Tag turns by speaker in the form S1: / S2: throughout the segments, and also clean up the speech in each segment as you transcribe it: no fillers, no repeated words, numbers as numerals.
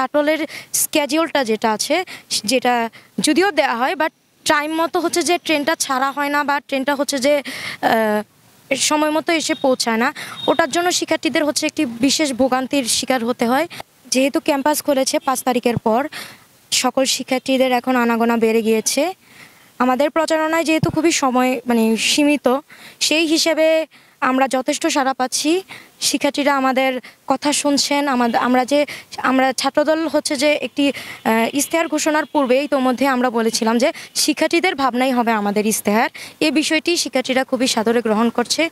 S1: শাটলের স্কেডিউলটা যেটা আছে, যেটা যদিও দেওয়া হয় বাট টাইম মতো হচ্ছে যে ট্রেনটা ছাড়া হয় না, বা ট্রেনটা হচ্ছে যে সময় মতো এসে পৌঁছায় না। ওটার জন্য শিক্ষার্থীদের হচ্ছে একটি বিশেষ ভোগান্তির শিকার হতে হয়। যেহেতু ক্যাম্পাস খুলেছে 5 তারিখের পর, সকল শিক্ষার্থীদের এখন আনাগোনা বেড়ে গিয়েছে। আমাদের প্রচারণায় যেহেতু খুবই সময় সীমিত, সেই হিসেবে আমরা যথেষ্ট সাড়া পাচ্ছি। শিক্ষার্থীরা আমাদের কথা শুনছেন। আমরা ছাত্রদল হচ্ছে যে একটি ইশতেহার ঘোষণার পূর্বে ইতোমধ্যে আমরা বলেছিলাম যে শিক্ষার্থীদের ভাবনাই হবে আমাদের ইশতেহার। এই বিষয়টি শিক্ষার্থীরা খুবই সাদরে গ্রহণ করছে।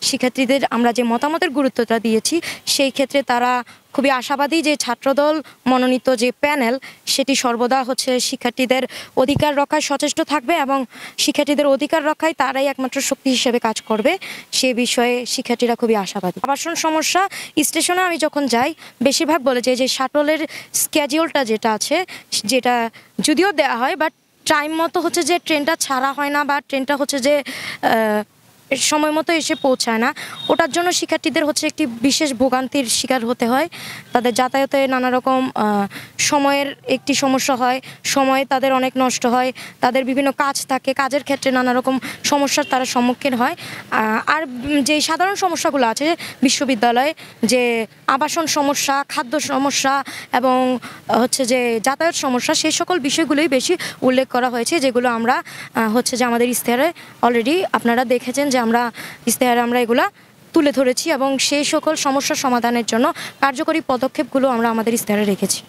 S1: শিক্ষার্থীদের আমরা যে মতামতের গুরুত্বটা দিয়েছি, সেই ক্ষেত্রে তারা খুবই আশাবাদী যে ছাত্রদল মনোনীত যে প্যানেল, সেটি সর্বদা হচ্ছে শিক্ষার্থীদের অধিকার রক্ষায় সচেষ্ট থাকবে এবং শিক্ষার্থীদের অধিকার রক্ষায় তারাই একমাত্র শক্তি হিসেবে কাজ করবে। সে বিষয়ে শিক্ষার্থীরা খুবই আশাবাদী। আবাসন সমস্যা, স্টেশনে আমি যখন যাই বেশিরভাগ বলে যে শাটলের স্কেডিউলটা যেটা আছে, যেটা যদিও দেওয়া হয় বাট টাইম মতো হচ্ছে যে ট্রেনটা ছাড়া হয় না, বা ট্রেনটা হচ্ছে যে সময় মতো এসে পৌঁছায় না। ওটার জন্য শিক্ষার্থীদের হচ্ছে একটি বিশেষ ভোগান্তির শিকার হতে হয়। তাদের যাতায়াতে নানা রকম সময়ের একটি সমস্যা হয়, সময় তাদের অনেক নষ্ট হয়, তাদের বিভিন্ন কাজ থাকে, কাজের ক্ষেত্রে নানা রকম সমস্যার তারা সম্মুখীন হয়। আর যে সাধারণ সমস্যাগুলো আছে বিশ্ববিদ্যালয়ে, যে আবাসন সমস্যা, খাদ্য সমস্যা এবং হচ্ছে যে যাতায়াত সমস্যা, সেই সকল বিষয়গুলোই বেশি উল্লেখ করা হয়েছে, যেগুলো আমরা হচ্ছে যে আমাদের ইশতেহারে অলরেডি আপনারা দেখেছেন যে আমরা ইশতেহারে আমরা এগুলা তুলে ধরেছি এবং সেই সকল সমস্যার সমাধানের জন্য কার্যকরী পদক্ষেপগুলো আমরা আমাদের ইশতেহারে রেখেছি।